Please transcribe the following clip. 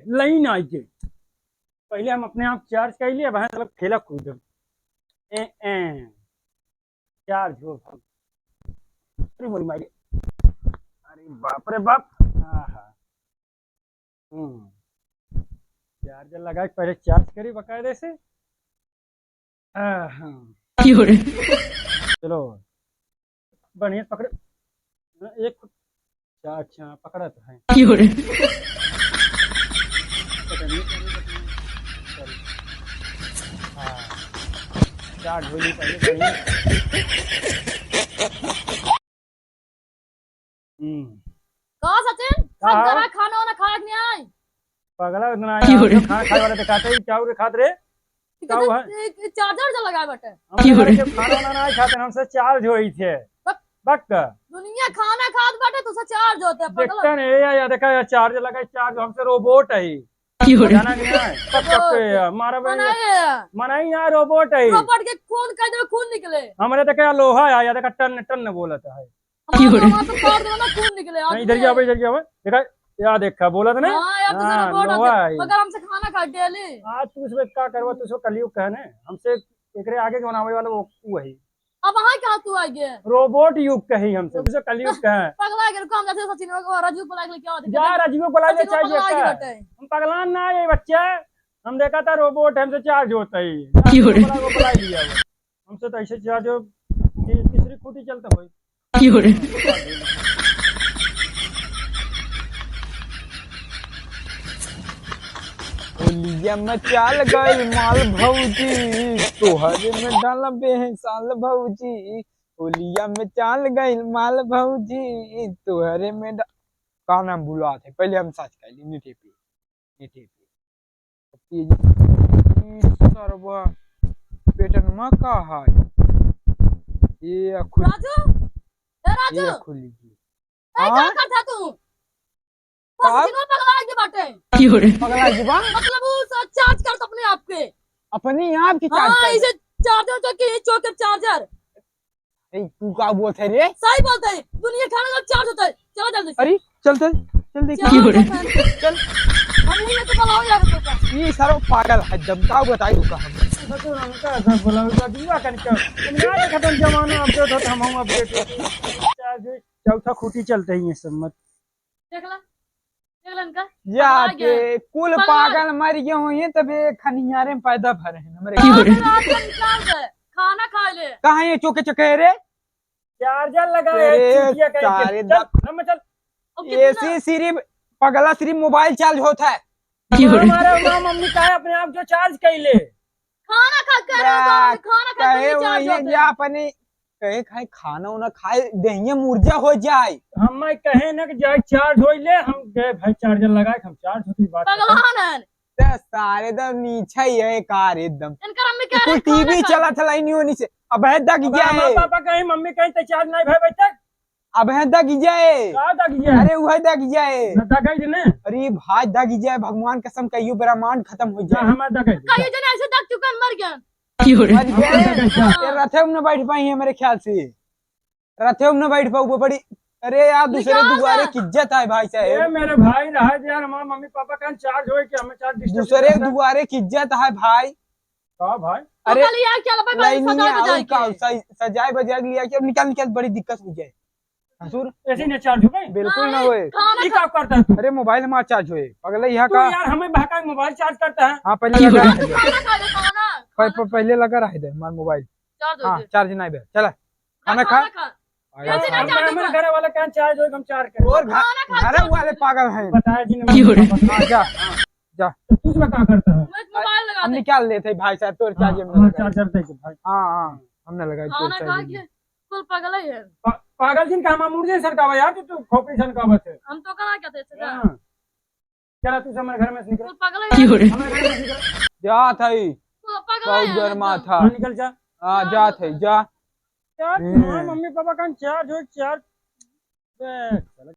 Line आई के पहले हम अपने आप चार्ज कर लिए, वहां मतलब खेला कूद चार्ज हो। अरे मोरी मारी, अरे बाप रे बाप। हाँ, चार्जर लगा के पहले चार्ज करी बकायदे से। हाँ चलो बढ़िया पकड़े एक। अच्छा पकड़ा तो है। चार्ज हो ली पहले बढ़िया। कहा सचिन सब जरा खाना वाना खा के नहीं आए। पगला इतना आया खाना खाए वाला दिखाते ही क्या खाते रे। क्या हुआ चार्जर जो लगा बटे हम खाना वाना नहीं खाते, हमसे चार्ज हुई थे बक दुनिया खाना खात बाटे तो चार्ज होते हैं पगला। देखता नहीं या देखा या चार्ज लगा, चार्ज हमसे रोबोट है जाना नहीं है सब मारा मनाई ना रोबोट है। रोबोट के खून कर दे खून निकले। हमारे देखा लोहा है या देखा टन टन बोलता है। खून निकले इधर जाओ देखा या देखा बोला था ना। मगर हमसे खाना खा डेली। आज तू इसमें क्या करवा, तू कलयुग कहने हमसे एकरे आगे के बनावे वाला वो है। अब वहां क्या तू आ गया रोबोट युग कही हमसे, तुझे कलयुग कहे। पगला के काम जाते सचिन को राजू बुला के क्या होता जा राजू बुला ले चाहिए। हम पगलान ना ये बच्चे, हम देखा था रोबोट हमसे चार्ज होता ही बुला लिया। हमसे तो ऐसे चार्ज हो तीसरी खूटी चलता हो। होलिया में चाल गई माल भौजी, तोहरे में डाल बेहसाल भौजी। होलिया में चाल गई माल भौजी, तोहरे में का नाम बुला थे पहले हम सच कर ली मीठे पे सरवा पेटन में का है ये राजू ये खुली क्या करता तू पगला जीवा मतलब चार्ज कर अपने आप के अपने आप की चार्ज हाँ, इसे चार्जर तो के चौके चार्जर। तू क्या बोलते रे? सही बोलते हैं, दुनिया खाना का चार्ज होता है। चलो जल्दी। अरे चल देखिए चल हम नहीं तो बुलाओ यार तो ये सारा पागल है जमका बताई तू का हम बोला दुआ कर खत्म जमाना अपडेट होता हम अपडेट चार्ज चौथा खूटी चलते ही सब मत देखला जाके कुल पागल मर गए हुए तबे खनियारे में पैदा भरे हैं हमारे खाना खा ले कहाँ ये चौके चके रे चार्जर लगा है चल ऐसी सिर्फ पगला सिर्फ मोबाइल चार्ज होता है। हमारा मम्मी का है अपने आप जो चार्ज कर ले खाना खा कर खाना खा के या अपने कहे खाए खाना उना खाए दहिया मुर्जा हो जाए। हम कहे ना कि जाए चार्ज हो ले, हम गए भाई चार्जर लगाए हम चार्ज होती बात तो सारे एकदम नीचे ही है कार एकदम कोई टीवी चला था नहीं होनी से अब है दग जाए। पापा कहीं मम्मी कहीं तो चार्ज नहीं भाई तक अब है दग जाए। अरे वह दग जाए अरे भाई दग जाए भगवान कसम कहियो ब्रह्मांड खत्म हो जाए। मर गया रथे में न बैठ पाई है मेरे ख्याल से रथे में न बैठ पाऊ बड़ी। अरे यार दूसरे दुआरे की इज्जत है भाई साहब। मेरे भाई रहा यार हमारे मम्मी पापा का चार्ज हो कि हमें चार्ज दूसरे दुआरे की इज्जत है भाई। भाई अरे सजाए बजाए लिया कि अब निकल बड़ी दिक्कत हो जाए। ऐसे नहीं चार्ज हो गए बिल्कुल ना होए क्या करता है। अरे मोबाइल हमारा चार्ज होए पगला यहाँ का यार हमें भड़का मोबाइल चार्ज करता है। हाँ पहले लगा पहले लगा रहे थे हमारा मोबाइल हाँ चार्ज नहीं बे चला खाना खा घर वाला क्या चार्ज हो हम चार्ज करें और घर वाले पागल हैं बताया जी जा जा उसमें क्या करता है हम निकाल लेते भाई साहब तोर चार्जर चार्जर दे भाई। हाँ हमने लगाई तोर चार्जर पागल है पागल जिन का मुर्गे सरकावा यार तू खोपड़ी सरकावा है। हम तो कहा कहते हैं चला तू हमारे घर में निकल पागल है जा थई बहुत गर्मा था निकल जा। हाँ जा थई जा यार मम्मी पापा का चार्ज हो चार्ज